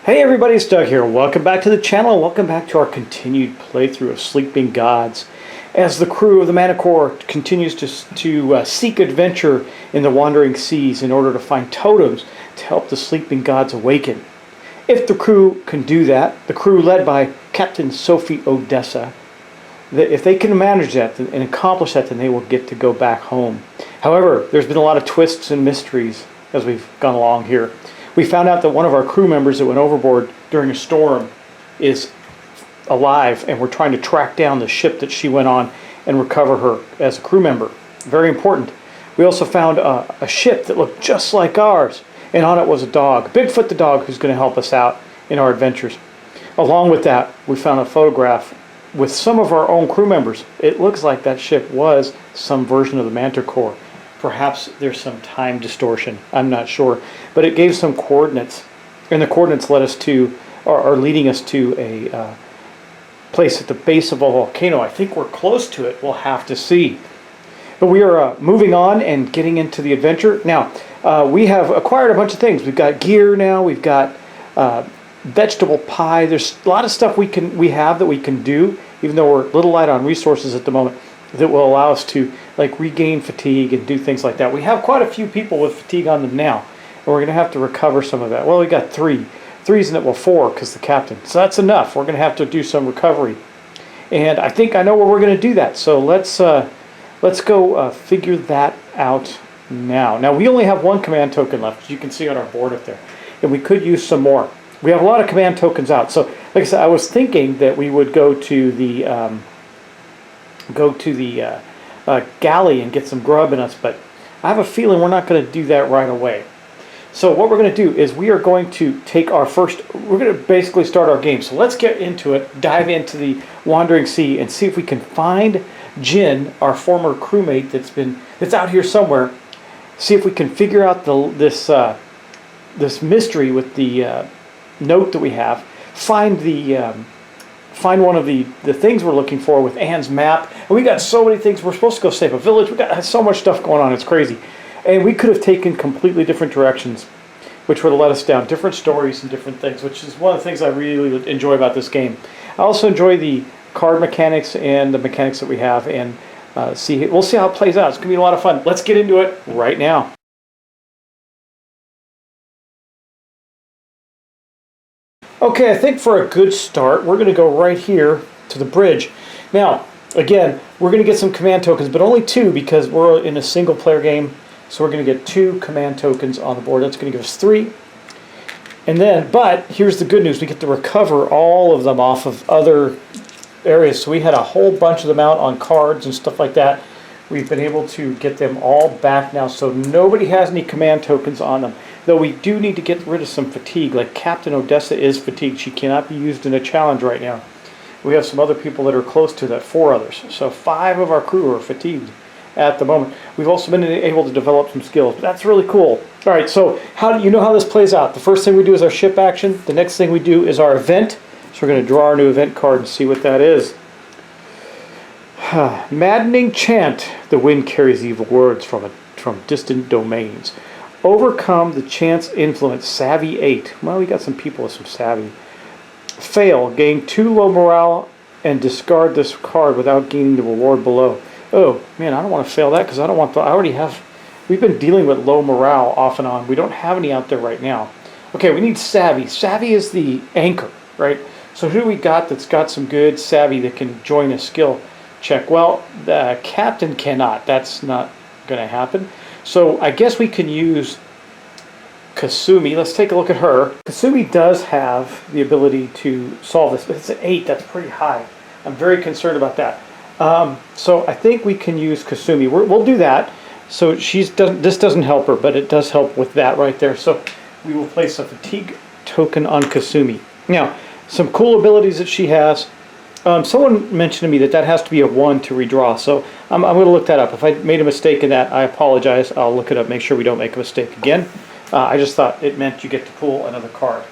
Hey everybody, it's Doug here. Welcome back to the channel. Welcome back to our continued playthrough of Sleeping Gods. As the crew of the Manticore continues to seek adventure in the wandering seas in order to find totems to help the Sleeping Gods awaken. If the crew can do that, the crew led by Captain Sophie Odessa, if they can manage that and accomplish that, then they will get to go back home. However, there's been a lot of twists and mysteries as we've gone along here. We found out that one of our crew members that went overboard during a storm is alive, and we're trying to track down the ship that she went on and recover her as a crew member. Very important. We also found a ship that looked just like ours, and on it was a dog, Bigfoot the dog, who's going to help us out in our adventures. Along with that, we found a photograph with some of our own crew members. It looks like that ship was some version of the Manticore. Perhaps there's some time distortion, I'm not sure, but it gave some coordinates, and the coordinates led us to, or are leading us to a place at the base of a volcano. I think we're close to it. We'll have to see. But we are moving on and getting into the adventure. Now, we have acquired a bunch of things. We've got gear now. We've got vegetable pie. There's a lot of stuff we have that we can do, even though we're a little light on resources at the moment, that will allow us to like regain fatigue and do things like that. We have quite a few people with fatigue on them now, and we're going to have to recover some of that. Well, we got three. Three's in it, well, four, because the captain. So that's enough. We're going to have to do some recovery. And I think I know where we're going to do that. So let's go figure that out now. Now, we only have one command token left, as you can see on our board up there. And we could use some more. We have a lot of command tokens out. So, like I said, I was thinking that we would go to the galley and get some grub in us, but I have a feeling we're not going to do that right away. So what we're going to do is we are going to take we're going to basically start our game. So let's get into it, dive into the Wandering Sea, and see if we can find Jin, our former crewmate that's out here somewhere. See if we can figure out this mystery with the note that we have. Find one of the things we're looking for with Anne's map. And we got so many things. We're supposed to go save a village. We got so much stuff going on. It's crazy. And we could have taken completely different directions, which would have led us down different stories and different things, which is one of the things I really enjoy about this game. I also enjoy the card mechanics and the mechanics that we have, and we'll see how it plays out. It's going to be a lot of fun. Let's get into it right now. Okay, I think for a good start, we're going to go right here to the bridge. Now, again, we're going to get some command tokens, but only two because we're in a single player game. So we're going to get 2 command tokens on the board. That's going to give us 3. And then, but here's the good news. We get to recover all of them off of other areas. So we had a whole bunch of them out on cards and stuff like that. We've been able to get them all back now. So nobody has any command tokens on them. Though we do need to get rid of some fatigue. Like Captain Odessa is fatigued. She cannot be used in a challenge right now. We have some other people that are close to that, 4 others. So 5 of our crew are fatigued at the moment. We've also been able to develop some skills. That's really cool. All right, so how do you know how this plays out? The first thing we do is our ship action. The next thing we do is our event. So we're going to draw our new event card and see what that is. Maddening chant. The wind carries evil words from distant domains. Overcome the chant's influence. Savvy 8. Well, we got some people with some savvy. Fail. Gain 2 low morale and discard this card without gaining the reward below. Oh, man, I don't want to fail that because I don't want I already have, we've been dealing with low morale off and on. We don't have any out there right now. Okay, we need savvy. Savvy is the anchor, right? So who do we got that's got some good savvy that can join a skill check? Well, the captain cannot. That's not going to happen. So I guess we can use Kasumi. Let's take a look at her. Kasumi does have the ability to solve this, but it's an 8. That's pretty high. I'm very concerned about that. So I think we can use Kasumi. We'll do that. So this doesn't help her, but it does help with that right there. So we will place a fatigue token on Kasumi. Now, some cool abilities that she has. Someone mentioned to me that has to be a 1 to redraw. So I'm going to look that up. If I made a mistake in that, I apologize. I'll look it up, make sure we don't make a mistake again. I just thought it meant you get to pull another card.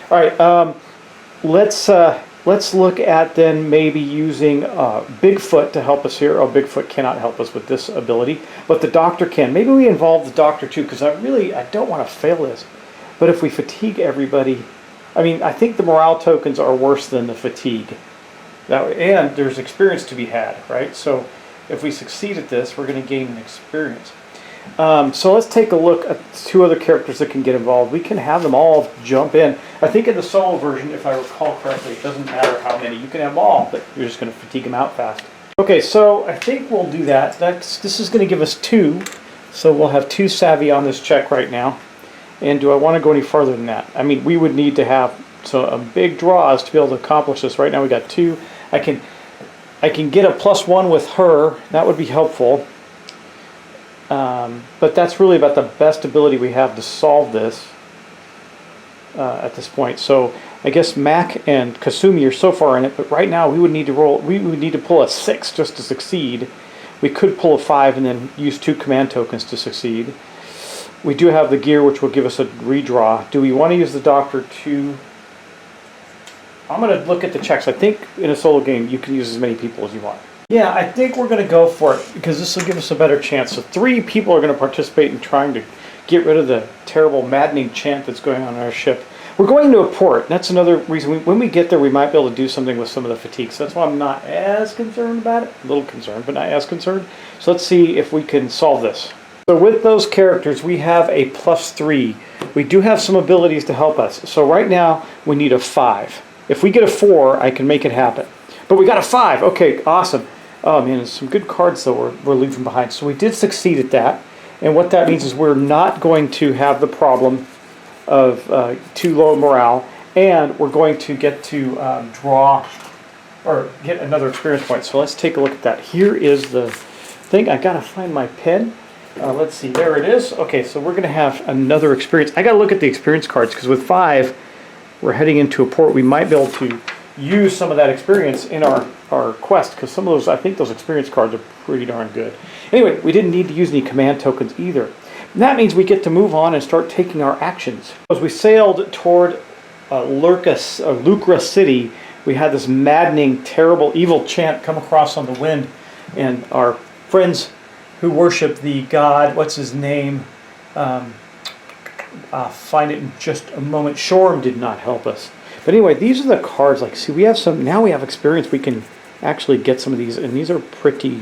All right, let's look at then maybe using Bigfoot to help us here. Oh, Bigfoot cannot help us with this ability, but the doctor can. Maybe we involve the doctor too, because I don't want to fail this. But if we fatigue everybody, I mean, I think the morale tokens are worse than the fatigue. And there's experience to be had, right? So if we succeed at this, we're going to gain an experience. So let's take a look at 2 other characters that can get involved. We can have them all jump in. I think in the solo version, if I recall correctly, it doesn't matter how many. You can have them all, but you're just going to fatigue them out fast. Okay, so I think we'll do that. This is going to give us 2. So we'll have 2 savvy on this check right now. And do I want to go any further than that? I mean, we would need to have a big draws to be able to accomplish this. Right now we got 2. I can get a +1 with her. That would be helpful. But that's really about the best ability we have to solve this at this point. So I guess Mac and Kasumi are so far in it, but right now we would need to roll. We would need to pull a 6 just to succeed. We could pull a 5 and then use 2 command tokens to succeed. We do have the gear, which will give us a redraw. Do we want to use the doctor to... I'm going to look at the checks. I think in a solo game you can use as many people as you want. Yeah, I think we're going to go for it because this will give us a better chance. So 3 people are going to participate in trying to get rid of the terrible, maddening chant that's going on our ship. We're going to a port. That's another reason. When we get there, we might be able to do something with some of the fatigue. So that's why I'm not as concerned about it. A little concerned, but not as concerned. So let's see if we can solve this. So with those characters, we have a +3. We do have some abilities to help us. So right now, we need a 5. If we get a 4, I can make it happen. But we got a 5. Okay, awesome. Oh man, there's some good cards though we're leaving behind. So we did succeed at that. And what that means is we're not going to have the problem of too low morale. And we're going to get to draw or get another experience point. So let's take a look at that. Here is the thing. I got to find my pen. Let's see. There it is. Okay, so we're going to have another experience. I got to look at the experience cards because with 5, we're heading into a port. We might be able to use some of that experience in our quest because some of those, I think those experience cards are pretty darn good. Anyway, we didn't need to use any command tokens either. And that means we get to move on and start taking our actions. As we sailed toward Lucra City, we had this maddening, terrible, evil chant come across on the wind, and our friends who worship the god, what's his name? I'll find it in just a moment. Shorm did not help us. But anyway, these are the cards. Like, see, we have some, now we have experience. We can actually get some of these, and these are pretty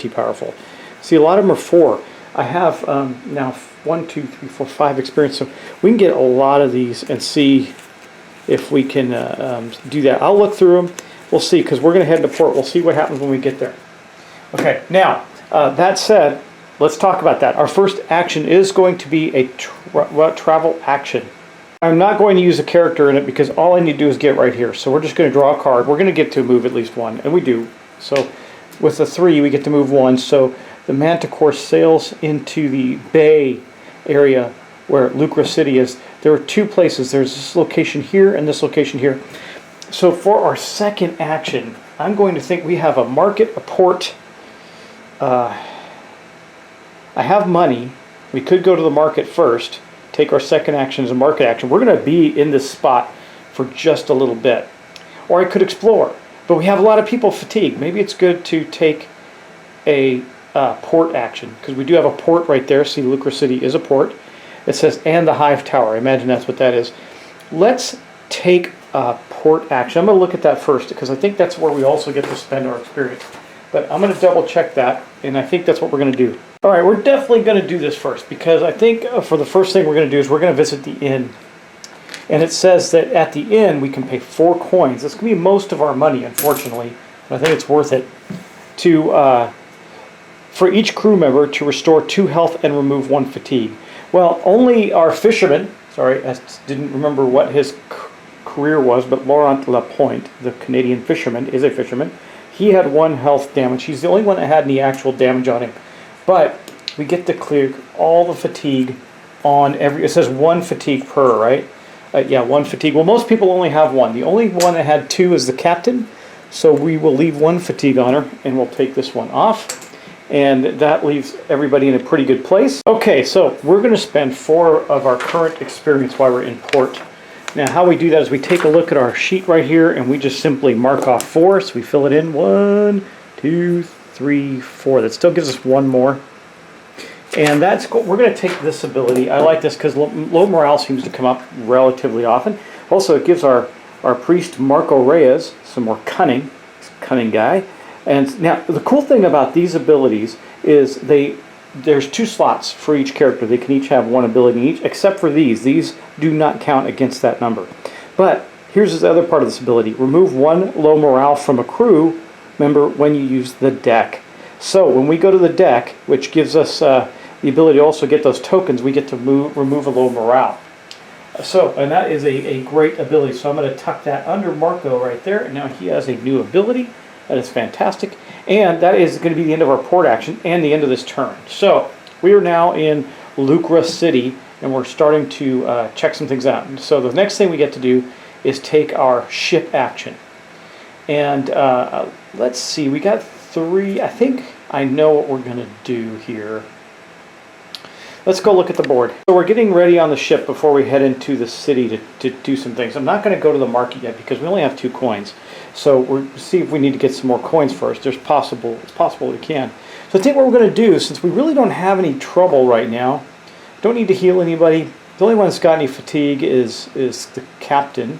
powerful. See, a lot of them are 4. I have now 1, 2, 3, 4, 5 experience. So we can get a lot of these and see if we can do that. I'll look through them. We'll see, because we're going to head to port. We'll see what happens when we get there. Okay, now, that said, let's talk about that. Our first action is going to be a travel action. I'm not going to use a character in it because all I need to do is get right here. So we're just going to draw a card. We're going to get to move at least 1, and we do. So with the 3, we get to move 1. So the Manticore sails into the bay area where Lucra City is. There are 2 places. There's this location here and this location here. So for our second action, I'm going to think we have a market, a port. I have money. We could go to the market first. Take our second action as a market action. We're going to be in this spot for just a little bit. Or I could explore. But we have a lot of people fatigued. Maybe it's good to take a port action. Because we do have a port right there. See, Lucra City is a port. It says, and the Hive Tower. I imagine that's what that is. Let's take a port action. I'm going to look at that first. Because I think that's where we also get to spend our experience. But I'm going to double check that. And I think that's what we're going to do. All right, we're definitely going to do this first because I think for the first thing we're going to do is we're going to visit the inn. And it says that at the inn we can pay 4 coins. That's going to be most of our money, unfortunately. But I think it's worth it to for each crew member to restore 2 health and remove 1 fatigue. Well, only our fisherman, sorry, I didn't remember what his career was, but Laurent Lapointe, the Canadian fisherman, is a fisherman. He had 1 health damage. He's the only one that had any actual damage on him. But we get to clear all the fatigue on every... It says 1 fatigue per, right? Yeah, 1 fatigue. Well, most people only have 1. The only one that had 2 is the captain. So we will leave 1 fatigue on her, and we'll take this one off. And that leaves everybody in a pretty good place. Okay, so we're going to spend 4 of our current experience while we're in port. Now, how we do that is we take a look at our sheet right here, and we just simply mark off 4. So we fill it in. 1, 2, 3, 4. That still gives us 1 more. And that's we're going to take this ability. I like this because low morale seems to come up relatively often. Also, it gives our priest Marco Reyes some more cunning. He's a cunning guy. And now, the cool thing about these abilities is there's 2 slots for each character. They can each have 1 ability each, except for these. These do not count against that number. But here's the other part of this ability. Remove 1 low morale from a crew member when you use the deck. So when we go to the deck, which gives us the ability to also get those tokens, we get to remove a low morale. And that is a great ability. So I'm going to tuck that under Marco right there. And now he has a new ability. That is fantastic. And that is going to be the end of our port action and the end of this turn. So we are now in Lucra City, and we're starting to check some things out. And so the next thing we get to do is take our ship action. And let's see, we got 3. I think I know what we're going to do here. Let's go look at the board. So we're getting ready on the ship before we head into the city to do some things. I'm not going to go to the market yet because we only have 2 coins. So we'll see if we need to get some more coins first. It's possible we can. So I think what we're going to do, since we really don't have any trouble right now, don't need to heal anybody. The only one that's got any fatigue is the captain.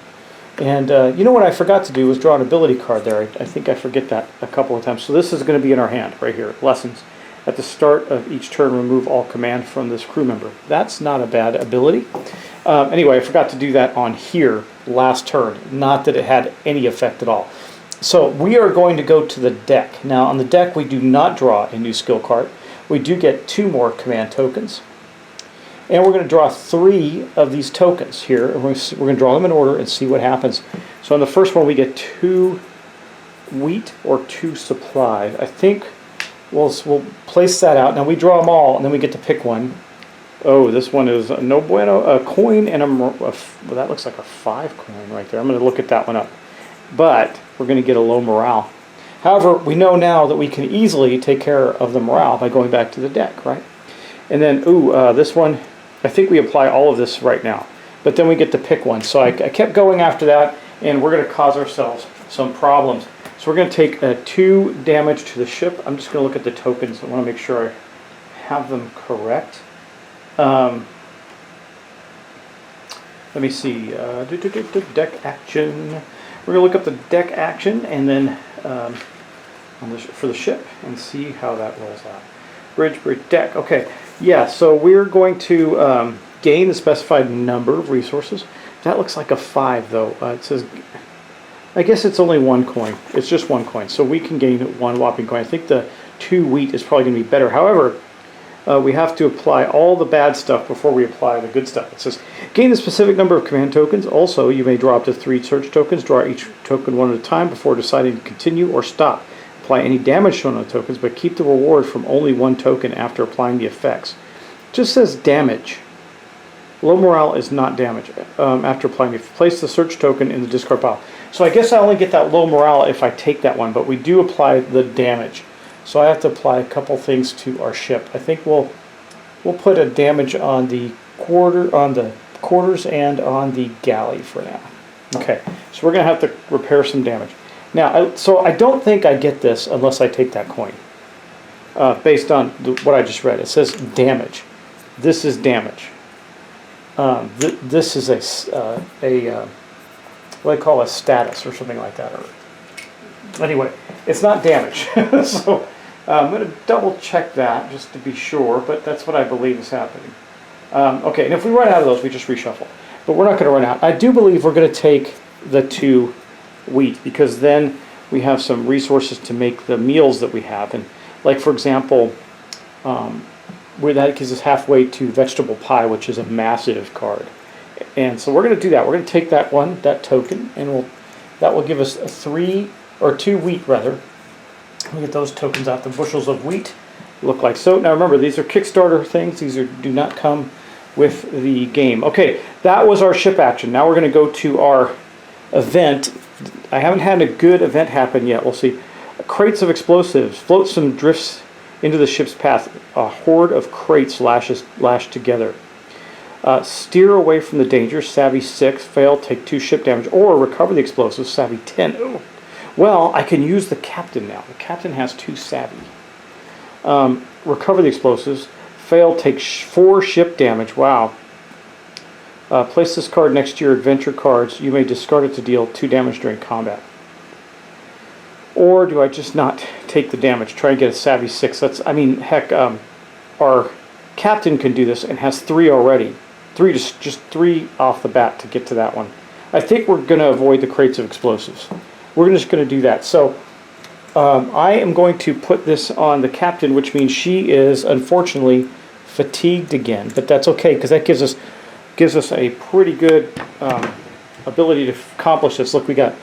And you know what I forgot to do was draw an ability card there. I think I forget that a couple of times. So this is going to be in our hand right here, lessons. At the start of each turn, remove all command from this crew member. That's not a bad ability. Anyway, I forgot to do that on here last turn. Not that it had any effect at all. So we are going to go to the deck. Now on the deck, we do not draw a new skill card. We do get 2 more command tokens. And we're going to draw 3 of these tokens here. We're going to draw them in order and see what happens. So on the first one, we get 2 wheat or 2 supply. I think we'll place that out. Now we draw them all, and then we get to pick one. Oh, this one is no bueno. A coin and well, that looks like a 5 coin right there. I'm going to look at that one up. But we're going to get a low morale. However, we know now that we can easily take care of the morale by going back to the deck, right? And then, this one, I think we apply all of this right now. But then we get to pick one. So I kept going after that, and we're going to cause ourselves some problems. So we're going to take 2 damage to the ship. I'm just going to look at the tokens. I want to make sure I have them correct. Let me see. Deck action. We're going to look up the deck action and then for the ship and see how that rolls out. Bridge deck. Okay. Yeah, so we're going to gain the specified number of resources. That looks like a 5, though. It says, I guess it's only 1 coin. It's just 1 coin, so we can gain 1 whopping coin. I think the 2 wheat is probably going to be better. However, we have to apply all the bad stuff before we apply the good stuff. It says, gain the specific number of command tokens. Also, you may draw up to 3 search tokens. Draw each token 1 at a time before deciding to continue or stop. Apply any damage shown on the tokens, but keep the reward from only 1 token after applying the effects. It just says damage. Low morale is not damage after applying the place the search token in the discard pile. So I guess I only get that low morale if I take that one, but we do apply the damage. So I have to apply a couple things to our ship. I think we'll put a damage on the quarters and on the galley for now. Okay, so we're going to have to repair some damage. Now, so I don't think I get this unless I take that coin. Based on what I just read, it says damage. This is damage. This is what I call a status or something like that. Anyway, it's not damage. So I'm going to double check that just to be sure, but that's what I believe is happening. Okay, and if we run out of those, we just reshuffle. But we're not going to run out. I do believe we're going to take the 2 wheat because then we have some resources to make the meals that we have. And like, for example, where that gives us halfway to vegetable pie, which is a massive card. And so we're going to do that. We're going to take that one, that token, and that will give us 3 or 2 wheat rather. We'll get those tokens out. The bushels of wheat look like so. Now remember, these are Kickstarter things. These do not come with the game. Okay, that was our ship action. Now we're going to go to our event. I haven't had a good event happen yet. We'll see. Crates of explosives. Float some drifts into the ship's path. A horde of crates lashed together. Steer away from the danger. Savvy 6. Fail. Take 2 ship damage. Or recover the explosives. Savvy 10. Oh. Well, I can use the captain now. The captain has 2 savvy. Recover the explosives. Fail. Take 4 ship damage. Wow. Place this card next to your adventure cards. You may discard it to deal 2 damage during combat. Or do I just not take the damage? Try and get a Savvy 6. Heck, our captain can do this and has 3 already. Just 3 off the bat to get to that one. I think we're going to avoid the crates of explosives. We're just going to do that. So I am going to put this on the captain, which means she is unfortunately fatigued again. But that's okay, because that gives us a pretty good ability to accomplish this. Look, we got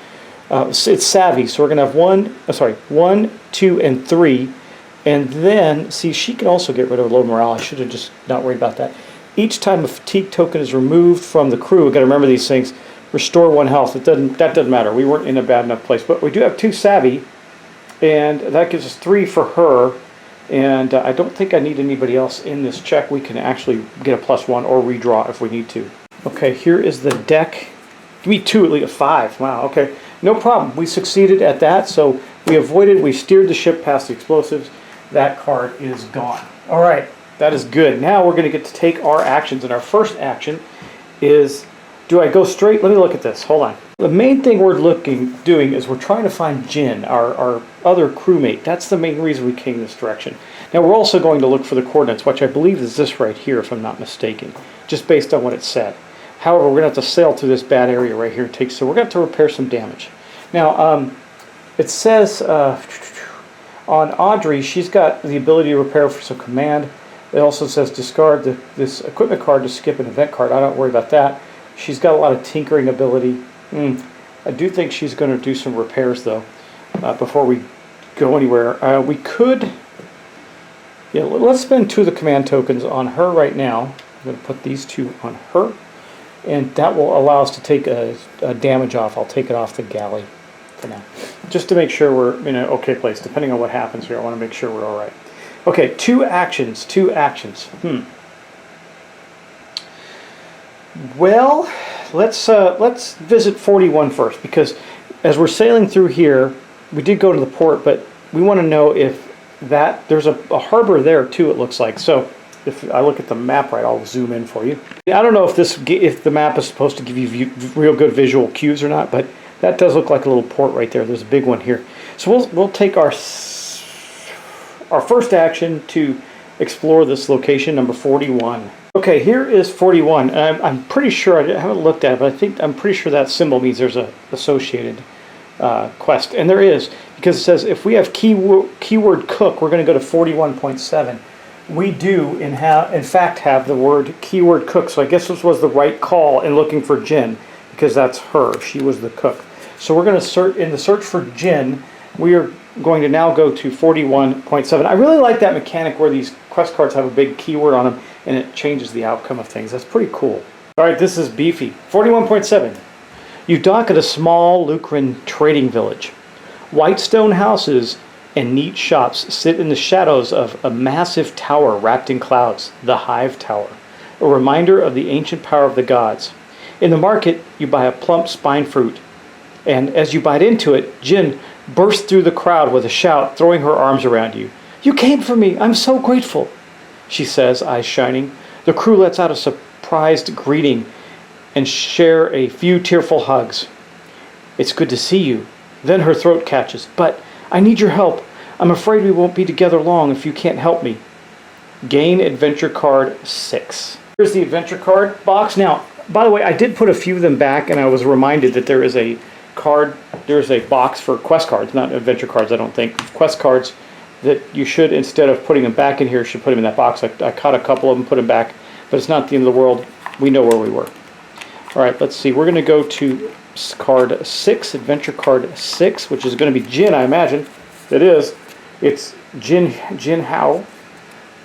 it's savvy, so we're going to have 1, 2, and 3. And then, see, she can also get rid of low morale. I should have just not worried about that. Each time a fatigue token is removed from the crew, we've got to remember these things. Restore 1 health. That doesn't matter. We weren't in a bad enough place. But we do have 2 savvy, and that gives us 3 for her. And I don't think I need anybody else in this check. We can actually get a +1 or redraw if we need to. Okay, here is the deck. Give me 2 at least, 5. Wow, okay. No problem. We succeeded at that, so we steered the ship past the explosives. That card is gone. All right, that is good. Now we're going to get to take our actions, and our first action is, do I go straight? Let me look at this. Hold on. The main thing we're doing is we're trying to find Jin, our other crewmate. That's the main reason we came this direction. Now we're also going to look for the coordinates, which I believe is this right here, if I'm not mistaken, just based on what it said. However, we're going to have to sail through this bad area right here, so we're going to have to repair some damage. Now, it says on Audrey, she's got the ability to repair for some command. It also says discard this equipment card to skip an event card. I don't worry about that. She's got a lot of tinkering ability. I do think she's going to do some repairs, though, before we go anywhere. We could... Yeah, let's spend 2 of the command tokens on her right now. I'm going to put these 2 on her. And that will allow us to take a damage off. I'll take it off the galley for now. Just to make sure we're in an okay place. Depending on what happens here, I want to make sure we're all right. Okay, 2 actions. Well, let's visit 41 first, because as we're sailing through here, we did go to the port, but we want to know if there's a harbor there too, it looks like. So if I look at the map right, I'll zoom in for you. I don't know if the map is supposed to give you real good visual cues or not, but that does look like a little port right there. There's a big one here. So we'll take our first action to explore this location, number 41. Okay, here is 41. I'm pretty sure, I haven't looked at it, but I'm pretty sure that symbol means there's a associated quest. And there is, because it says if we have keyword cook, we're going to go to 41.7. We do, in fact, have the word keyword cook. So I guess this was the right call in looking for Jin, because that's her. She was the cook. So we're going to in the search for Jin, we are going to now go to 41.7. I really like that mechanic where these quest cards have a big keyword on them, and it changes the outcome of things. That's pretty cool. All right, this is beefy. 41.7. You dock at a small Lucran trading village. White stone houses and neat shops sit in the shadows of a massive tower wrapped in clouds, the Hive Tower, a reminder of the ancient power of the gods. In the market, you buy a plump spine fruit, and as you bite into it, Jin bursts through the crowd with a shout, throwing her arms around you. "You came for me! I'm so grateful!" she says, eyes shining. The crew lets out a surprised greeting and share a few tearful hugs. "It's good to see you." Then her throat catches. "But I need your help. I'm afraid we won't be together long if you can't help me." Gain adventure card 6. Here's the adventure card box. Now, by the way, I did put a few of them back, and I was reminded that there's a box for quest cards, not adventure cards, I don't think. Quest cards that you should, instead of putting them back in here, should put them in that box. I caught a couple of them, put them back, but it's not the end of the world. We know where we were. All right, let's see. We're going to go to card 6, adventure card 6, which is going to be Jin, I imagine. It is. It's Jin Hao,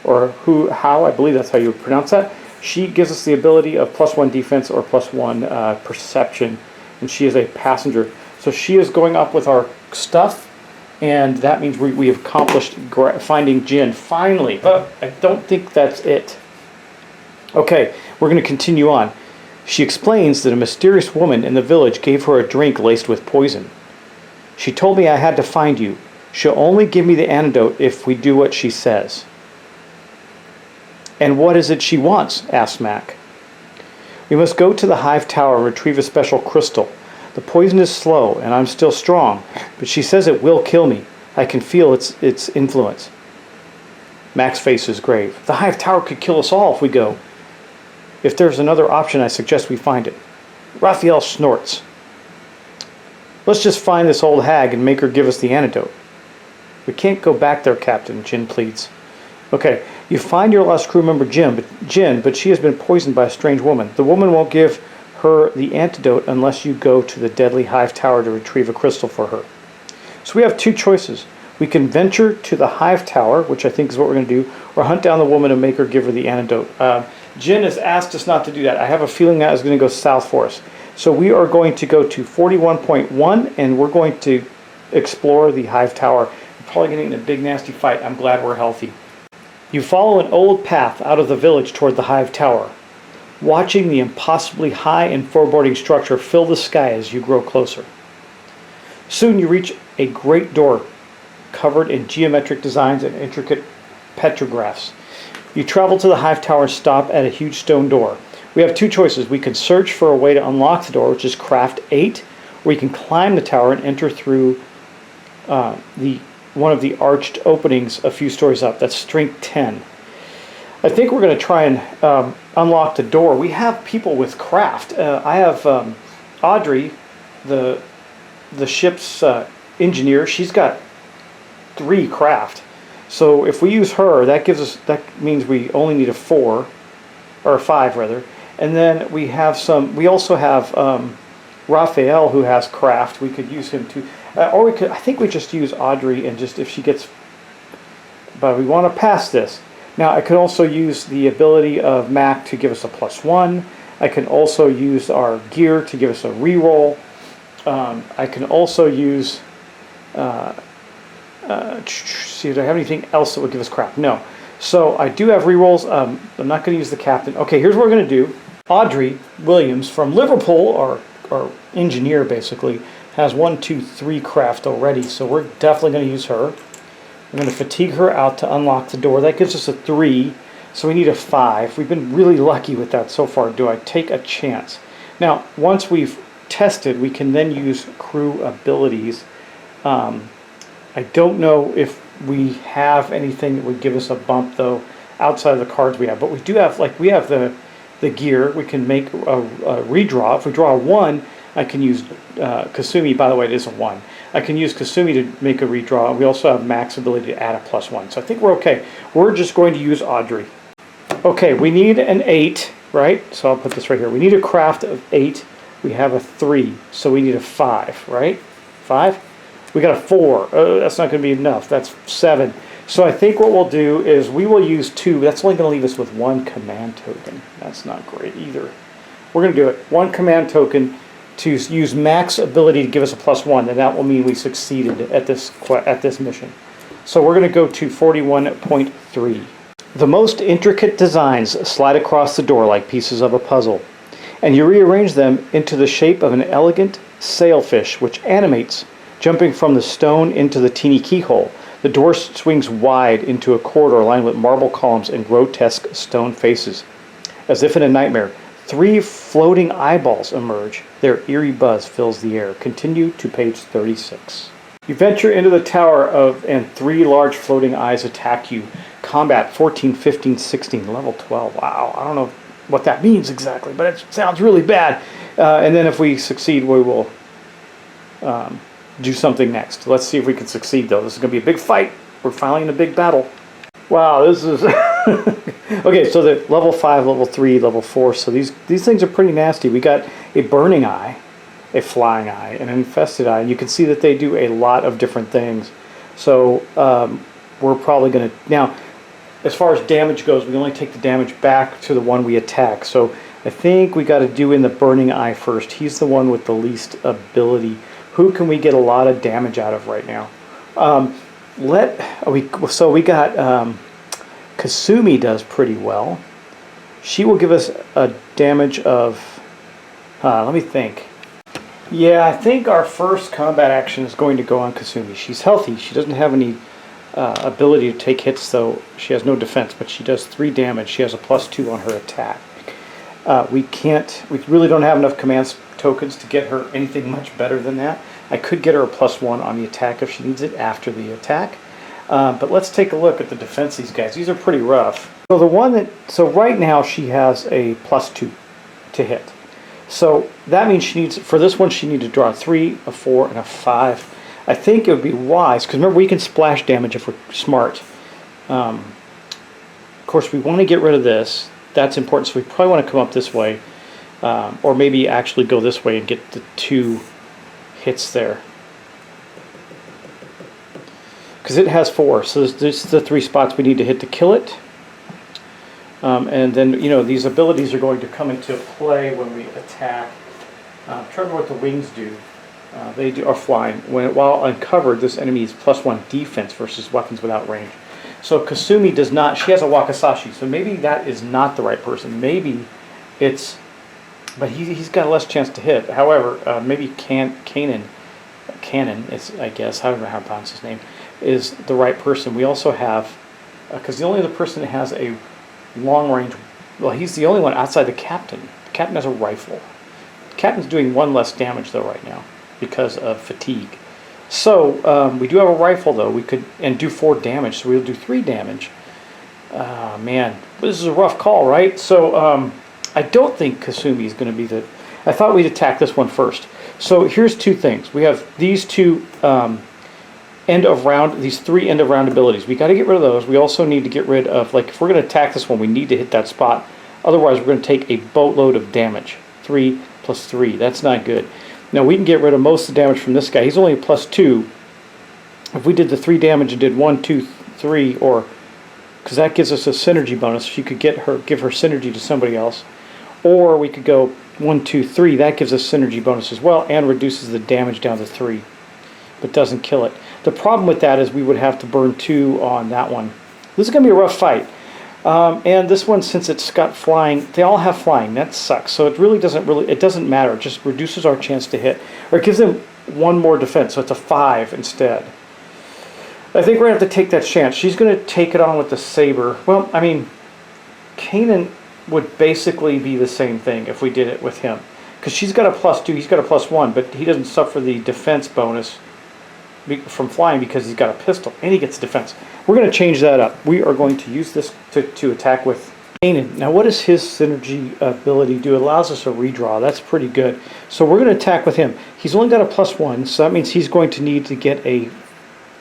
or Hao, I believe that's how you would pronounce that. She gives us the ability of +1 defense or +1 perception, and she is a passenger. So she is going up with our stuff, and that means we have accomplished finding Jin, finally. But I don't think that's it. Okay, we're going to continue on. She explains that a mysterious woman in the village gave her a drink laced with poison. She told me I had to find you. She'll only give me the antidote if we do what she says. "And what is it she wants?" asked Mac. We must go to the Hive Tower and retrieve a special crystal. The poison is slow, and I'm still strong, but she says it will kill me. I can feel its influence. Mac's face is grave. The Hive Tower could kill us all if we go. If there's another option, I suggest we find it. Raphael snorts. Let's just find this old hag and make her give us the antidote. We can't go back there, Captain, Jin pleads. Okay, you find your lost crew member Jin, but she has been poisoned by a strange woman. The woman won't give her the antidote unless you go to the deadly Hive Tower to retrieve a crystal for her. So we have two choices. We can venture to the Hive Tower, which I think is what we're going to do, or hunt down the woman and make her give her the antidote. Jin has asked us not to do that. I have a feeling that is going to go south for us. So we are going to go to 41.1, and we're going to explore the Hive Tower. We're probably getting in a big nasty fight. I'm glad we're healthy. You follow an old path out of the village toward the Hive Tower, watching the impossibly high and foreboding structure fill the sky as you grow closer. Soon you reach a great door covered in geometric designs and intricate petrographs. You travel to the Hive Tower and stop at a huge stone door. We have two choices. We can search for a way to unlock the door, which is craft 8, or we can climb the tower and enter through one of the arched openings a few stories up. That's strength 10. I think we're going to try and unlock the door. We have people with craft. I have Audrey, the ship's engineer. She's got 3 craft. So if we use her, that means we only need a 4 or a 5 rather. And then we also have Raphael, who has craft. We could use him too. Or I think we just use Audrey, and just if she gets, but we want to pass this. Now I could also use the ability of Mac to give us a +1. I can also use our gear to give us a reroll. I can also use, see, do I have anything else that would give us crap? No. So I do have rerolls. I'm not going to use the captain. Okay, here's what we're going to do. Audrey Williams from Liverpool, our engineer basically, has 1, 2, 3 craft already. So we're definitely going to use her. We're going to fatigue her out to unlock the door. That gives us a 3. So we need a 5. We've been really lucky with that so far. Do I take a chance? Now, once we've tested, we can then use crew abilities. I don't know if we have anything that would give us a bump, though, outside of the cards we have. But we do have, like, we have the gear. We can make a redraw. If we draw a 1, I can use Kasumi. By the way, it is a 1. I can use Kasumi to make a redraw. We also have Mac's ability to add a +1. So I think we're okay. We're just going to use Audrey. Okay, we need an 8, right? So I'll put this right here. We need a craft of 8. We have a 3, so we need a 5, right? 5? We got a 4. That's not going to be enough. That's 7. So I think what we'll do is we will use 2. That's only going to leave us with 1 command token. That's not great either. We're going to do it. 1 command token to use Mac's ability to give us a +1, and that will mean we succeeded at this mission. So we're going to go to 41.3. The most intricate designs slide across the door like pieces of a puzzle, and you rearrange them into the shape of an elegant sailfish which animates, jumping from the stone into the teeny keyhole. The door swings wide into a corridor lined with marble columns and grotesque stone faces. As if in a nightmare, 3 floating eyeballs emerge. Their eerie buzz fills the air. Continue to page 36. You venture into the tower and 3 large floating eyes attack you. Combat 14, 15, 16, level 12. Wow, I don't know what that means exactly, but it sounds really bad. And then if we succeed, we will do something next. Let's see if we can succeed, though. This is going to be a big fight. We're finally in a big battle. Wow, this is... Okay, so the level 5, level 3, level 4. So these things are pretty nasty. We got a burning eye, a flying eye, an infested eye. And you can see that they do a lot of different things. So we're probably going to... Now, as far as damage goes, we only take the damage back to the one we attack. So I think we got to do in the burning eye first. He's the one with the least ability. Who can we get a lot of damage out of right now? So we got Kasumi does pretty well. She will give us a damage of, let me think. Yeah, I think our first combat action is going to go on Kasumi. She's healthy. She doesn't have any ability to take hits, though she has no defense, but she does 3 damage. She has a +2 on her attack. We really don't have enough command tokens to get her anything much better than that. I could get her a +1 on the attack if she needs it after the attack. But let's take a look at the defense of these guys. These are pretty rough. So right now she has a +2 to hit. So that means for this one she needs to draw a 3, a 4, and a 5. I think it would be wise, because remember we can splash damage if we're smart. Of course we want to get rid of this. That's important, so we probably want to come up this way. Or maybe actually go this way and get the 2 hits there. Because it has 4, so there's the 3 spots we need to hit to kill it. And then, these abilities are going to come into play when we attack. I'm trying to remember what the wings do. They are flying. While uncovered, this enemy is +1 defense versus weapons without range. So Kasumi does not, she has a Wakasashi, so maybe that is not the right person. Maybe it's, but he's got a less chance to hit. However, maybe Cannon is, I guess, I don't know how to pronounce his name, is the right person. We also have, because the only other person that has a long range, well, he's the only one outside the captain. The captain has a rifle. The captain's doing 1 less damage though right now because of fatigue. So we do have a rifle though. We could do 4 damage, so we'll do 3 damage. Man, this is a rough call, right? So I don't think Kasumi is going to be the. I thought we'd attack this one first. So here's 2 things. We have these 2 these 3 end of round abilities. We got to get rid of those. We also need to get rid of, like, if we're going to attack this one, we need to hit that spot. Otherwise, we're going to take a boatload of damage. 3 + 3. That's not good. Now we can get rid of most of the damage from this guy. He's only a +2. If we did the 3 damage and did 1, 2, 3, or because that gives us a synergy bonus. She could give her synergy to somebody else, or we could go 1, 2, 3. That gives us synergy bonus as well and reduces the damage down to 3, but doesn't kill it. The problem with that is we would have to burn 2 on that one. This is going to be a rough fight. And this one, since it's got flying, they all have flying. That sucks. So it doesn't matter. It just reduces our chance to hit. Or it gives them 1 more defense, so it's a 5 instead. I think we're going to have to take that chance. She's going to take it on with the saber. Well, I mean, Kanan would basically be the same thing if we did it with him. Because she's got a +2, he's got a +1, but he doesn't suffer the defense bonus from flying because he's got a pistol and he gets defense. We're going to change that up. We are going to use this to attack with Kanan. Now what does his synergy ability do? It allows us a redraw. That's pretty good. So we're going to attack with him. He's only got a +1, so that means he's going to need to get a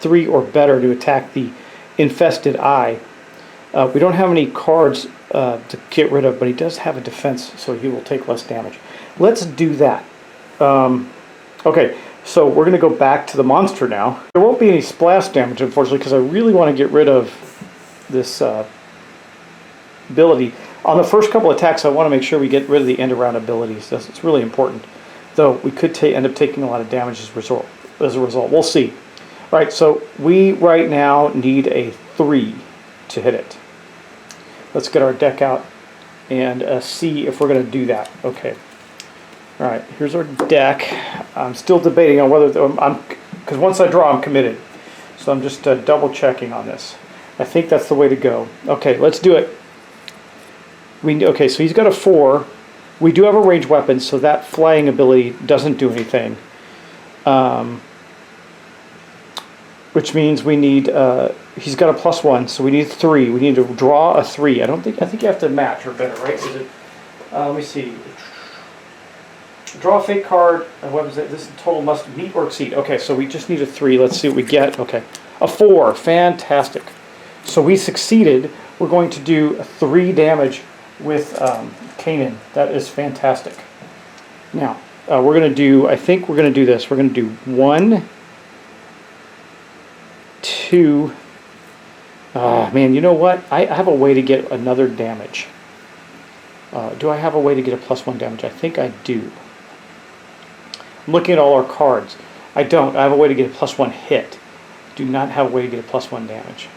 3 or better to attack the infested eye. We don't have any cards to get rid of, but he does have a defense, so he will take less damage. Let's do that. Okay. So we're going to go back to the monster now. There won't be any splash damage, unfortunately, because I really want to get rid of this ability. On the first couple attacks, I want to make sure we get rid of the end-around abilities. It's really important. Though we could end up taking a lot of damage as a result. We'll see. All right, so we right now need a 3 to hit it. Let's get our deck out and see if we're going to do that. Okay. All right, here's our deck. I'm still debating on whether because once I draw, I'm committed. So I'm just double checking on this. I think that's the way to go. Okay, let's do it. Okay, so he's got a 4. We do have a ranged weapon, so that flying ability doesn't do anything. Which means we need. He's got a +1, so we need 3. We need to draw a 3. I think you have to match or better, right? Is it? Let me see. Draw a fate card. What was it? This total must meet or exceed. Okay, so we just need a 3. Let's see what we get. Okay, a 4. Fantastic. So we succeeded. We're going to do 3 damage with Kanan. That is fantastic. Now we're going to do. I think we're going to do this. We're going to do 1, 2. Man, you know what? I have a way to get another damage. Do I have a way to get a +1 damage? I think I do. I'm looking at all our cards. I don't. I have a way to get a +1 hit. Do not have a way to get a +1 damage.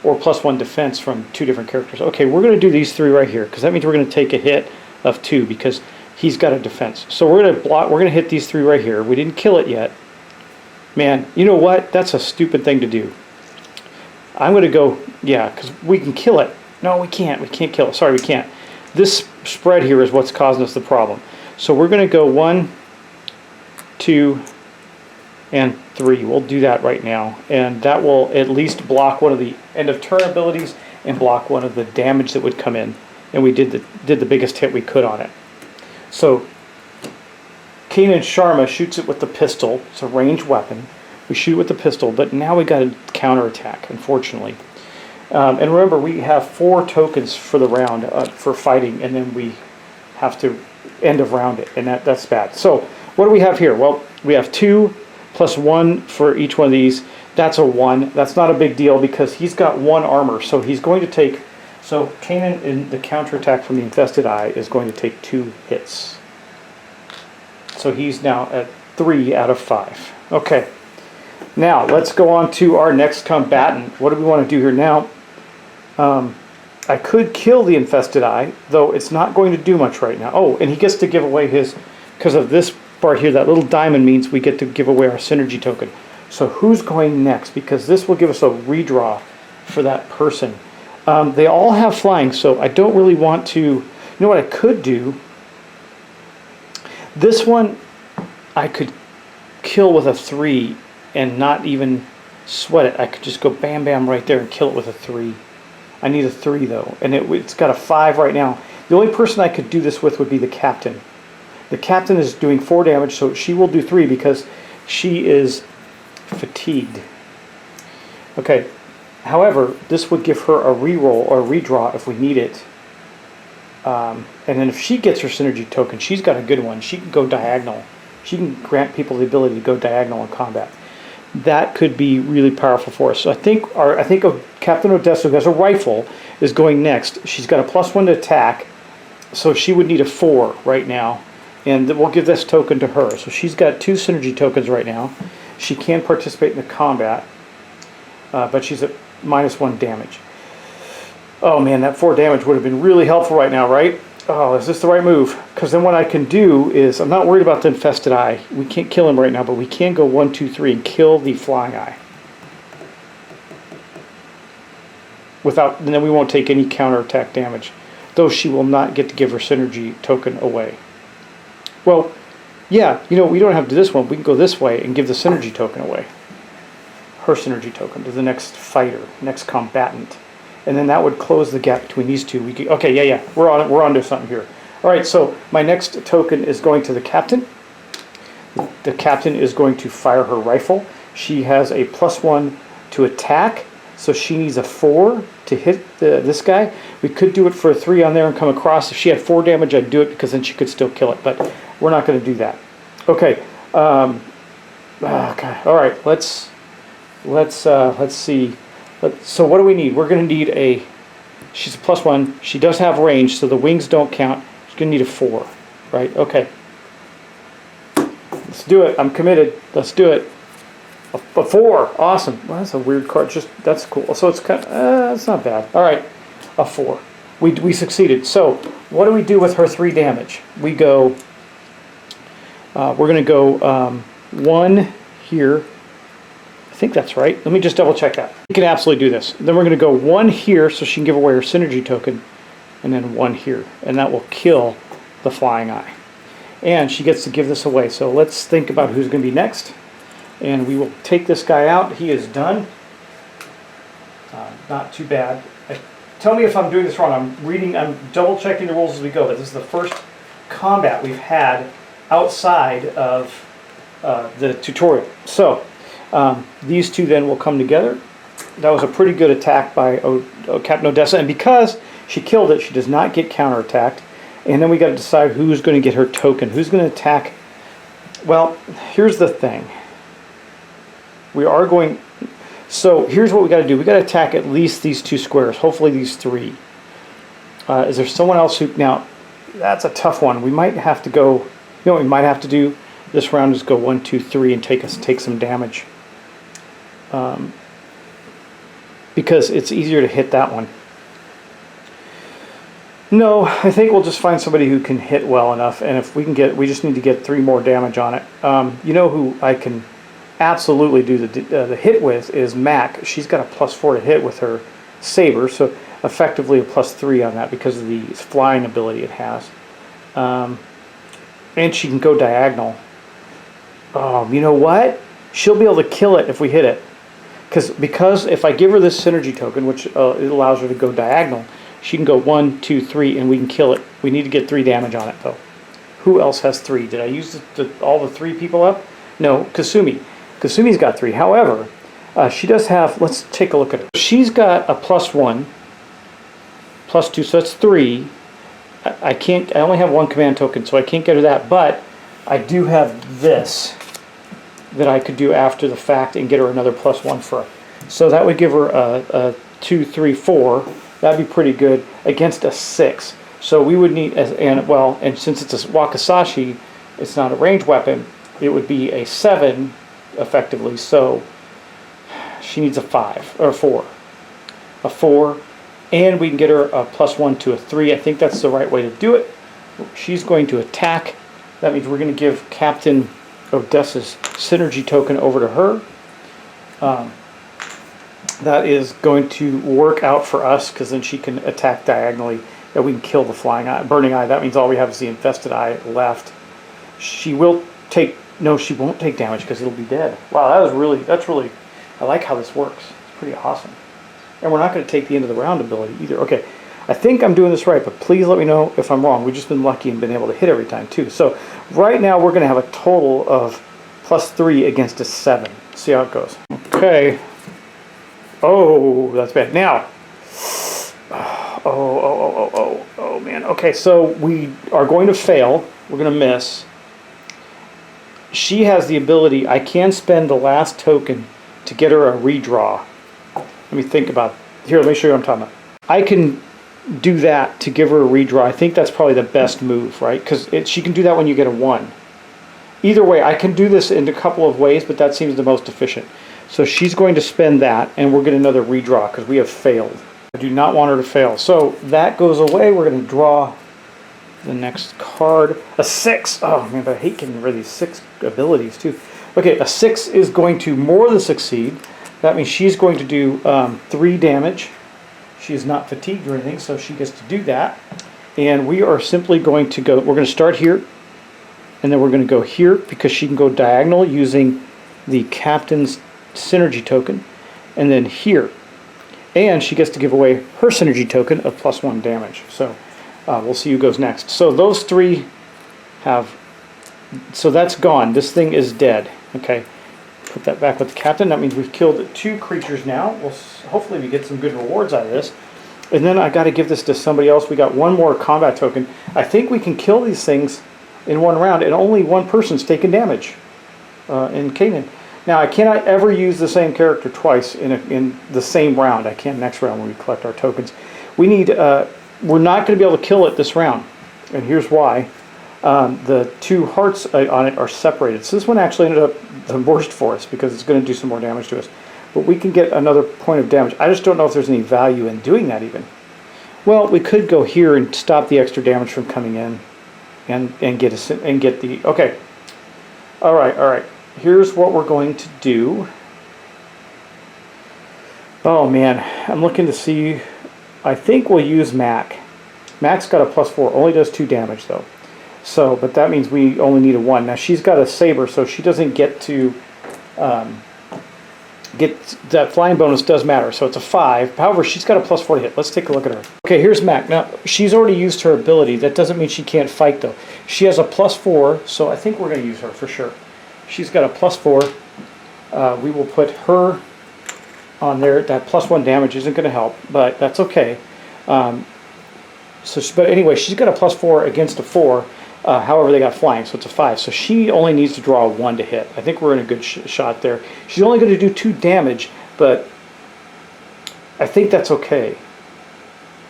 Or +1 defense from 2 different characters. Okay, we're going to do these 3 right here, because that means we're going to take a hit of 2, because he's got a defense. So we're going to block. We're going to hit these 3 right here. We didn't kill it yet. Man, you know what? That's a stupid thing to do. I'm going to go, yeah, because we can kill it. No, we can't. We can't kill it. Sorry, we can't. This spread here is what's causing us the problem. So we're going to go 1, 2, and 3. We'll do that right now, and that will at least block one of the end of turn abilities and block one of the damage that would come in. And we did the biggest hit we could on it. So Kanan Sharma shoots it with the pistol. It's a ranged weapon. We shoot it with the pistol, but now we got to counterattack, unfortunately. And remember, we have 4 tokens for the round for fighting, and then we have to end of round it, and that's bad. So what do we have here? Well, we have 2 plus 1 for each one of these. That's a 1. That's not a big deal because he's got 1 armor, so he's going to take... So Kanan in the counterattack from the Infested Eye is going to take 2 hits. So he's now at 3 out of 5. Okay. Now, let's go on to our next combatant. What do we want to do here now? I could kill the Infested Eye, though it's not going to do much right now. Oh, and he gets to give away his... Because of this part here, that little diamond means we get to give away our synergy token. So who's going next? Because this will give us a redraw for that person. They all have flying, so I don't really want to... You know what I could do? This one, I could kill with a 3 and not even sweat it. I could just go bam, bam right there and kill it with a 3. I need a 3, though, and it's got a 5 right now. The only person I could do this with would be the captain. The captain is doing 4 damage, so she will do 3 because she is fatigued. Okay. However, this would give her a reroll or a redraw if we need it. And then if she gets her synergy token, she's got a good one. She can go diagonal. She can grant people the ability to go diagonal in combat. That could be really powerful for us. So I think Captain Odessa, who has a rifle, is going next. She's got a +1 to attack, so she would need a 4 right now. And we'll give this token to her. So she's got 2 synergy tokens right now. She can participate in the combat, but she's at -1 damage. Oh man, that 4 damage would have been really helpful right now, right? Oh, is this the right move? Because then what I can do is, I'm not worried about the Infested Eye. We can't kill him right now, but we can go 1, 2, 3 and kill the Flying Eye. And then we won't take any counterattack damage. Though she will not get to give her synergy token away. Well, yeah, we don't have to do this one. We can go this way and give the synergy token away. Her synergy token to the next fighter, next combatant. And then that would close the gap between these two. Okay, yeah, we're on to something here. All right, so my next token is going to the captain. The captain is going to fire her rifle. She has a +1 to attack, so she needs a 4 to hit this guy. We could do it for a 3 on there and come across. If she had 4 damage, I'd do it because then she could still kill it, but we're not going to do that. Okay. Okay. All right. Let's see. So what do we need? We're going to need a... She's a +1. She does have range, so the wings don't count. She's going to need a 4, right? Okay. Let's do it. I'm committed. Let's do it. A 4. Awesome. Well, that's a weird card. That's cool. So it's kind of... it's not bad. All right. A 4. We succeeded. So what do we do with her 3 damage? We go... we're going to go 1 here. I think that's right. Let me just double check that. We can absolutely do this. Then we're going to go 1 here so she can give away her synergy token, and then 1 here. And that will kill the Flying Eye. And she gets to give this away. So let's think about who's going to be next. And we will take this guy out. He is done. Not too bad. Tell me if I'm doing this wrong. I'm double checking the rules as we go. But this is the first combat we've had outside of the tutorial. So these two then will come together. That was a pretty good attack by Captain Odessa, and because she killed it, she does not get counterattacked. And then we got to decide who's going to get her token. Who's going to attack? Well, here's the thing. We are going... So here's what we got to do. We got to attack at least these 2 squares. Hopefully these 3. Is there someone else who... Now, that's a tough one. We might have to go... You know what we might have to do this round is go 1, 2, 3 and take some damage. Because it's easier to hit that one. No, I think we'll just find somebody who can hit well enough, and if we can get, we just need to get 3 more damage on it. You know who I can absolutely do the hit with is Mac. She's got a +4 to hit with her saber, so effectively a +3 on that because of the flying ability it has. And she can go diagonal. You know what? She'll be able to kill it if we hit it. Because if I give her this synergy token, which it allows her to go diagonal, she can go 1, 2, 3, and we can kill it. We need to get 3 damage on it, though. Who else has 3? Did I use all the 3 people up? No, Kasumi. Kasumi's got 3. However, she does have, let's take a look at her. She's got a +1, +2, so that's 3. I only have 1 command token, so I can't get her that, but I do have this that I could do after the fact and get her another +1 for her. So that would give her a 2, 3, 4. That'd be pretty good against a 6. So we would need, and since it's a Wakizashi, it's not a ranged weapon, it would be a 7 effectively. So she needs a 5 or 4. A 4, and we can get her a +1 to a 3. I think that's the right way to do it. She's going to attack. That means we're going to give Captain Odessa's synergy token over to her. That is going to work out for us because then she can attack diagonally and we can kill the flying eye, burning eye. That means all we have is the infested eye left. She will take, no, she won't take damage because it'll be dead. Wow, that's really, I like how this works. It's pretty awesome. And we're not going to take the end of the round ability either. Okay, I think I'm doing this right, but please let me know if I'm wrong. We've just been lucky and been able to hit every time too. So right now we're going to have a total of +3 against a 7. See how it goes. Okay. Oh, that's bad. Now, oh man. Okay, so we are going to fail. We're going to miss. She has the ability, I can spend the last token to get her a redraw. Let me think about it. Here, let me show you what I'm talking about. I can do that to give her a redraw. I think that's probably the best move, right? Because she can do that when you get a 1. Either way, I can do this in a couple of ways, but that seems the most efficient. So she's going to spend that, and we'll get another redraw because we have failed. I do not want her to fail. So that goes away. We're going to draw the next card. A 6. Oh, man, but I hate getting rid of these 6 abilities, too. Okay, a 6 is going to more than succeed. That means she's going to do 3 damage. She is not fatigued or anything, so she gets to do that. And we are simply going to go, we're going to start here, and then we're going to go here because she can go diagonal using the captain's synergy token, and then here. And she gets to give away her synergy token of +1 damage. So we'll see who goes next. So those 3 have, so that's gone. This thing is dead. Okay. Put that back with the captain. That means we've killed 2 creatures now. Hopefully we get some good rewards out of this. And then I got to give this to somebody else. We got 1 more combat token. I think we can kill these things in 1 round, and only 1 person's taking damage in Canaan. Now I cannot ever use the same character twice in the same round. I can next round when we collect our tokens. We need. We're not going to be able to kill it this round, and here's why. The 2 hearts on it are separated. So this one actually ended up the worst for us because it's going to do some more damage to us. But we can get another point of damage. I just don't know if there's any value in doing that even. Well, we could go here and stop the extra damage from coming in, and get the okay. All right. Here's what we're going to do. Oh man, I'm looking to see. I think we'll use Mac. Mac's got a +4. Only does 2 damage though. So, but that means we only need a 1. Now she's got a saber, so she doesn't get to get that flying bonus. Does matter. So it's a 5. However, she's got a +4 to hit. Let's take a look at her. Okay, here's Mac. Now she's already used her ability. That doesn't mean she can't fight though. She has a +4, so I think we're going to use her for sure. She's got a +4. We will put her on there. That +1 damage isn't going to help, but that's okay. But anyway, she's got a +4 against a 4. However, they got flying, so it's a 5. So she only needs to draw a 1 to hit. I think we're in a good shot there. She's only going to do 2 damage, but I think that's okay.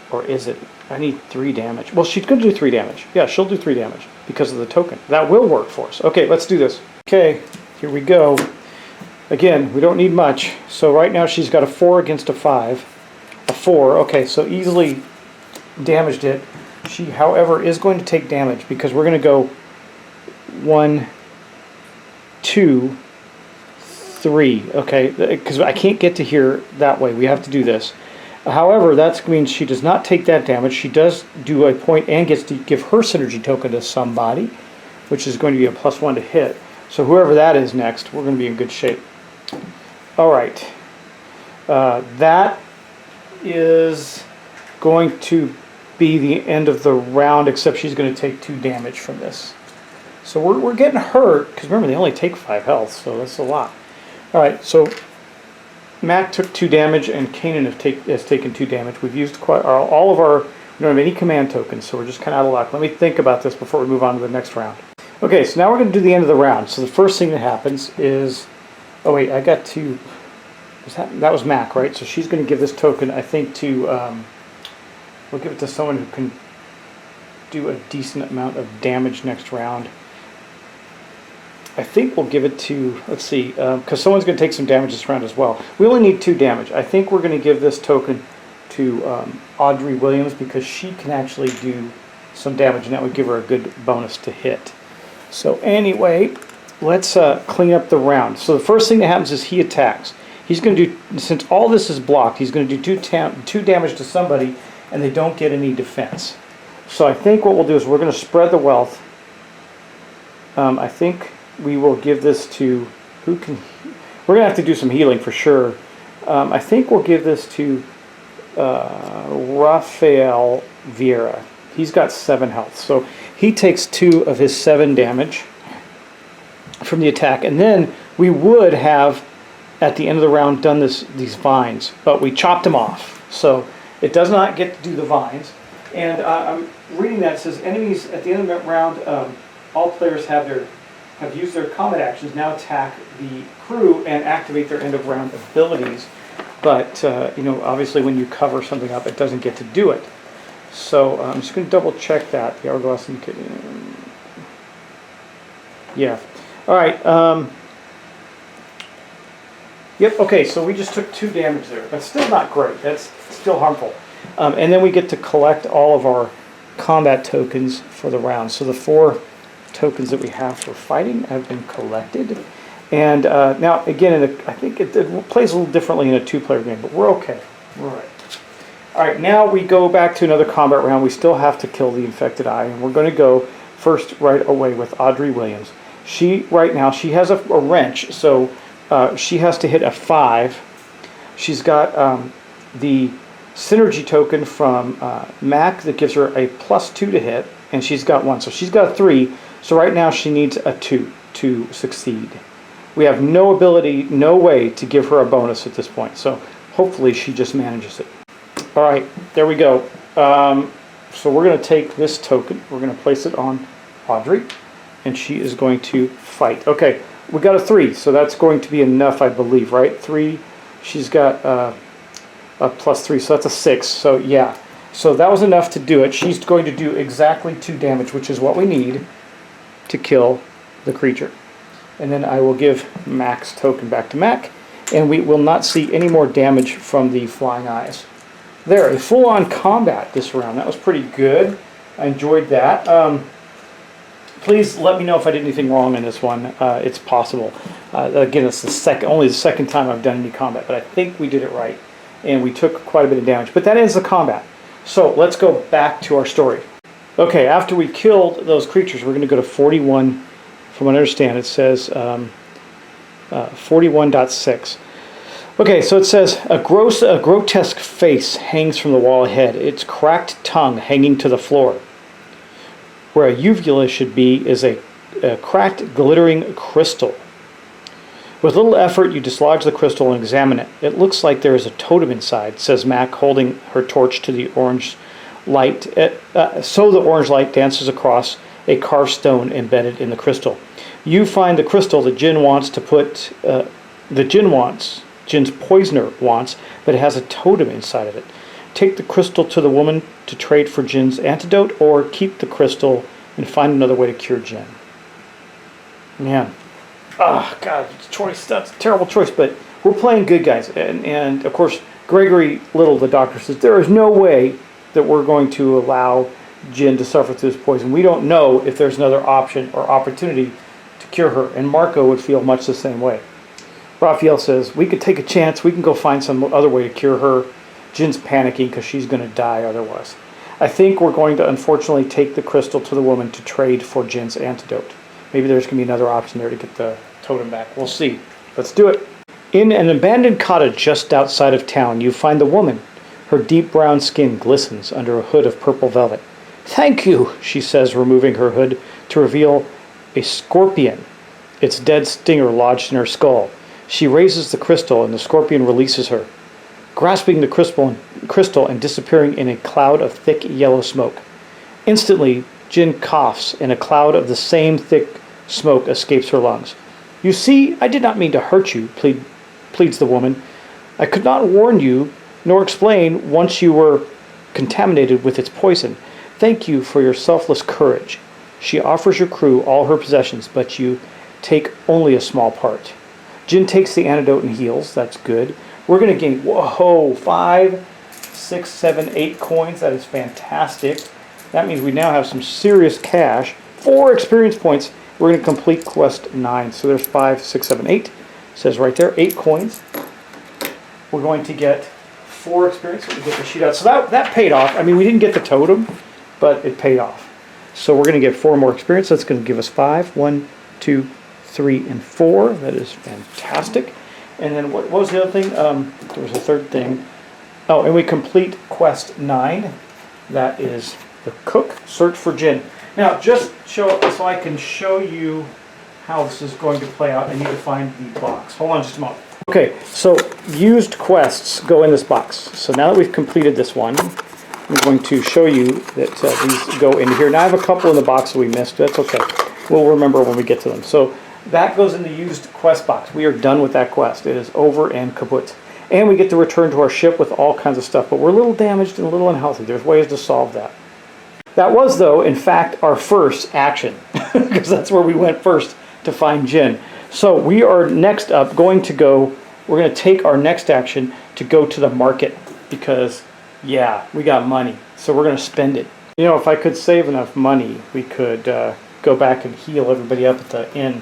Or is it? I need 3 damage. Well, she's going to do 3 damage. Yeah, she'll do 3 damage because of the token. That will work for us. Okay, let's do this. Okay, here we go. Again, we don't need much. So right now she's got a 4 against a 5. A 4. Okay, so easily damaged it. She, however, is going to take damage because we're going to go 1, 2, 3. Okay, because I can't get to here that way. We have to do this. However, that means she does not take that damage. She does do a point and gets to give her synergy token to somebody, which is going to be a +1 to hit. So whoever that is next, we're going to be in good shape. All right. That is going to be the end of the round, except she's going to take 2 damage from this. So we're getting hurt, because remember, they only take 5 health, so that's a lot. All right, so Mac took 2 damage, and Kanan has taken 2 damage. We've used all of our, we don't have any command tokens, so we're just kind of out of luck. Let me think about this before we move on to the next round. Okay, so now we're going to do the end of the round. So the first thing that happens is, oh wait, I got to, that was Mac, right? So she's going to give this token, I think, to, we'll give it to someone who can do a decent amount of damage next round. I think we'll give it to, let's see, because someone's going to take some damage this round as well. We only need 2 damage. I think we're going to give this token to Audrey Williams, because she can actually do some damage, and that would give her a good bonus to hit. So anyway, let's clean up the round. So the first thing that happens is he attacks. He's going to do, since all this is blocked, he's going to do 2 damage to somebody, and they don't get any defense. So I think what we'll do is we're going to spread the wealth. I think we will give this to, who can, we're going to have to do some healing for sure. I think we'll give this to Rafael Vieira. He's got 7 health. So he takes 2 of his 7 damage from the attack. And then we would have, at the end of the round, done these vines. But we chopped them off. So it does not get to do the vines. And I'm reading that. It says enemies, at the end of the round, all players have used their combat actions, now attack the crew and activate their end of round abilities. But, you know, obviously when you cover something up, it doesn't get to do it. So I'm just going to double check that. The hourglass indicator. Yeah. All right. Yep. Okay. So we just took 2 damage there. That's still not great. That's still harmful. And then we get to collect all of our combat tokens for the round. So the 4 tokens that we have for fighting have been collected. And now again, I think it plays a little differently in a 2-player game, but we're okay. We're all right. All right, now we go back to another combat round. We still have to kill the infected eye, and we're going to go first right away with Audrey Williams. Right now, she has a wrench, so she has to hit a 5. She's got the synergy token from Mac that gives her a +2 to hit, and she's got 1, so she's got a 3. So right now she needs a 2 to succeed. We have no ability, no way to give her a bonus at this point, so hopefully she just manages it. All right, there we go. So we're going to take this token, we're going to place it on Audrey, and she is going to fight. Okay, we got a 3, so that's going to be enough, I believe, right? 3, she's got a +3, so that's a 6, so yeah. So that was enough to do it. She's going to do exactly 2 damage, which is what we need to kill the creature. And then I will give Mac's token back to Mac, and we will not see any more damage from the flying eyes. There, a full-on combat this round. That was pretty good. I enjoyed that. Please let me know if I did anything wrong in this one. It's possible. Again, it's only the second time I've done any combat, but I think we did it right, and we took quite a bit of damage. But that ends the combat. So let's go back to our story. Okay, after we killed those creatures, we're going to go to 41. From what I understand, it says 41.6. Okay, so it says, a grotesque face hangs from the wall ahead, its cracked tongue hanging to the floor. Where a uvula should be is a cracked, glittering crystal. With little effort, you dislodge the crystal and examine it. It looks like there is a totem inside, says Mac, holding her torch to the orange light. So the orange light dances across a carved stone embedded in the crystal. You find the crystal that Jin wants to put, Jin's poisoner wants, but it has a totem inside of it. Take the crystal to the woman to trade for Jin's antidote, or keep the crystal and find another way to cure Jin. Man. Oh, God, that's a terrible choice, but we're playing good guys. And of course, Gregory Little, the doctor, says there is no way that we're going to allow Jin to suffer through this poison. We don't know if there's another option or opportunity to cure her, and Marco would feel much the same way. Raphael says, we could take a chance, we can go find some other way to cure her. Jin's panicking because she's going to die otherwise. I think we're going to unfortunately take the crystal to the woman to trade for Jin's antidote. Maybe there's going to be another option there to get the totem back. We'll see. Let's do it. In an abandoned cottage just outside of town, you find the woman. Her deep brown skin glistens under a hood of purple velvet. "Thank you," she says, removing her hood to reveal a scorpion, its dead stinger lodged in her skull. She raises the crystal and the scorpion releases her, grasping the crystal and disappearing in a cloud of thick yellow smoke. Instantly, Jin coughs and a cloud of the same thick smoke escapes her lungs. "You see, I did not mean to hurt you," pleads the woman. "I could not warn you nor explain once you were contaminated with its poison. Thank you for your selfless courage." She offers your crew all her possessions, but you take only a small part. Jin takes the antidote and heals. That's good. We're going to gain, 5, 6, 7, 8 coins. That is fantastic. That means we now have some serious cash. 4 experience points. We're going to complete quest 9. So there's 5, 6, 7, 8. It says right there, 8 coins. We're going to get 4 experience. We get the shootout. So that paid off. I mean, we didn't get the totem, but it paid off. So we're going to get 4 more experience. That's going to give us 5. 1, 2, 3, and 4. That is fantastic. And then what was the other thing? There was a third thing. Oh, and we complete quest 9. That is the cook. Search for Jin. Now, just so I can show you how this is going to play out, I need to find the box. Hold on just a moment. Okay, so used quests go in this box. So now that we've completed this one, I'm going to show you that these go in here. Now I have a couple in the box that we missed. That's okay. We'll remember when we get to them. So that goes in the used quest box. We are done with that quest. It is over and kaput. And we get to return to our ship with all kinds of stuff. But we're a little damaged and a little unhealthy. There's ways to solve that. That was, though, in fact, our first action. Because that's where we went first to find Jin. So we are next up we're going to take our next action to go to the market. Because, yeah, we got money. So we're going to spend it. You know, if I could save enough money, we could go back and heal everybody up at the inn.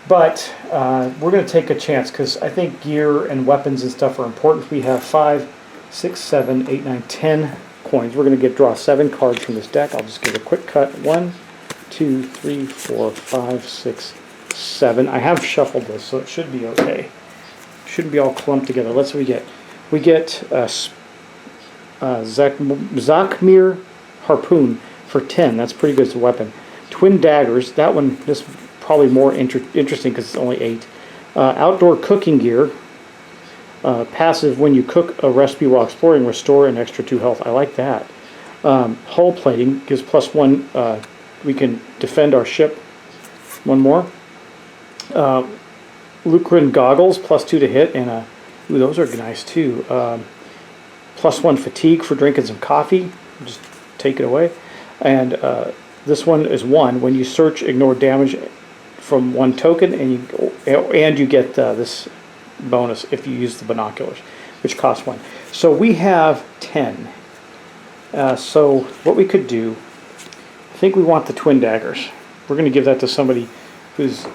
But we're going to take a chance because I think gear and weapons and stuff are important. We have 5, 6, 7, 8, 9, 10 coins. We're going to draw 7 cards from this deck. I'll just give a quick cut. 1, 2, 3, 4, 5, 6, 7. I have shuffled this, so it should be okay. It shouldn't be all clumped together. Let's see what we get. We get Zakmir Harpoon for 10. That's pretty good as a weapon. Twin Daggers. That one, this probably more interesting because it's only 8. Outdoor cooking gear. Passive, when you cook a recipe while exploring, restore an extra 2 health. I like that. Hull plating gives +1. We can defend our ship. 1 more. Lucrin goggles, +2 to hit, and ooh, those are nice too. +1 fatigue for drinking some coffee. Just take it away. And this one is 1. When you search, ignore damage from 1 token, and you get this bonus if you use the binoculars, which costs 1. So we have 10. So what we could do, I think we want the twin daggers. We're going to give that to somebody who's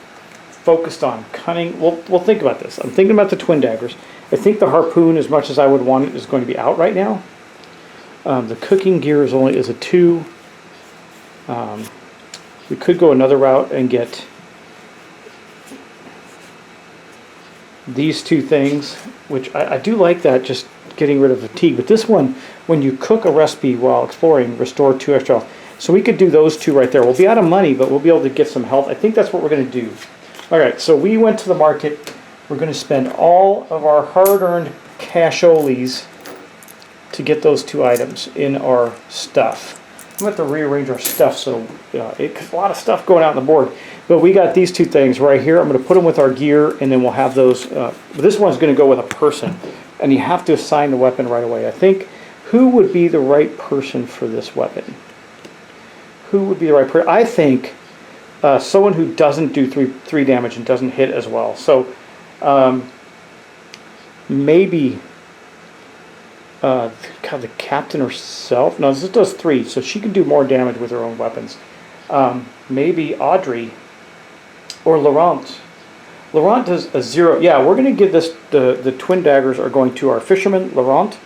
focused on cunning. We'll think about this. I'm thinking about the twin daggers. I think the harpoon, as much as I would want it, is going to be out right now. The cooking gear is a 2. We could go another route and get these 2 things, which I do like that, just getting rid of fatigue. But this one, when you cook a recipe while exploring, restore 2 extra health. So we could do those 2 right there. We'll be out of money, but we'll be able to get some health. I think that's what we're going to do. All right, so we went to the market. We're going to spend all of our hard-earned casholes to get those 2 items in our stuff. I'm going to have to rearrange our stuff, so it's a lot of stuff going out on the board. But we got these 2 things right here. I'm going to put them with our gear, and then we'll have those. This one's going to go with a person, and you have to assign the weapon right away. I think, who would be the right person for this weapon? Who would be the right person? I think someone who doesn't do 3 damage and doesn't hit as well. So maybe the captain herself. No, this does 3, so she can do more damage with her own weapons. Maybe Audrey or Laurent. Laurent does a 0. Yeah, we're going to give this, the twin daggers are going to our fisherman, Laurent.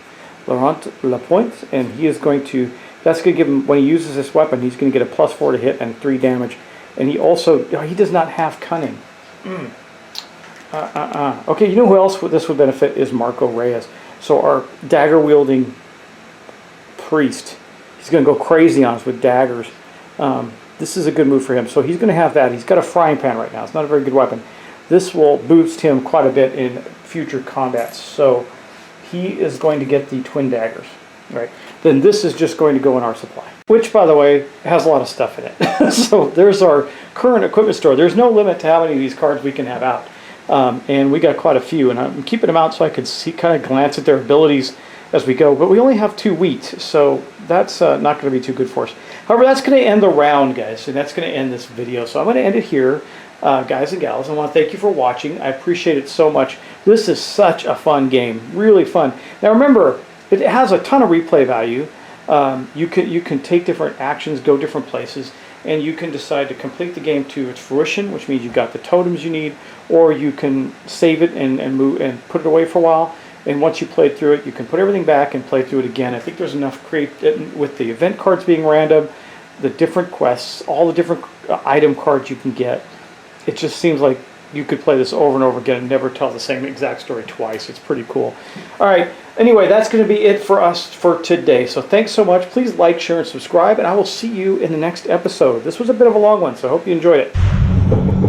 Laurent Lapointe, and he is going to, that's going to give him, when he uses this weapon, he's going to get a +4 to hit and 3 damage. And he also, he does not have cunning. Okay, you know who else this would benefit is Marco Reyes. So our dagger-wielding priest, he's going to go crazy on us with daggers. This is a good move for him. So he's going to have that. He's got a frying pan right now. It's not a very good weapon. This will boost him quite a bit in future combats. So he is going to get the twin daggers, right? Then this is just going to go in our supply, which, by the way, has a lot of stuff in it. So there's our current equipment store. There's no limit to how many of these cards we can have out. And we got quite a few, and I'm keeping them out so I could see, kind of glance at their abilities as we go. But we only have 2 wheat, so that's not going to be too good for us. However, that's going to end the round, guys, and that's going to end this video. So I'm going to end it here, guys and gals. I want to thank you for watching. I appreciate it so much. This is such a fun game, really fun. Now remember, it has a ton of replay value. You can take different actions, go different places, and you can decide to complete the game to its fruition, which means you've got the totems you need, or you can save it and move and put it away for a while. And once you play through it, you can put everything back and play through it again. I think there's enough with the event cards being random, the different quests, all the different item cards you can get. It just seems like you could play this over and over again and never tell the same exact story twice. It's pretty cool. All right. Anyway, that's going to be it for us for today. So thanks so much. Please like, share, and subscribe, and I will see you in the next episode. This was a bit of a long one, so I hope you enjoyed it.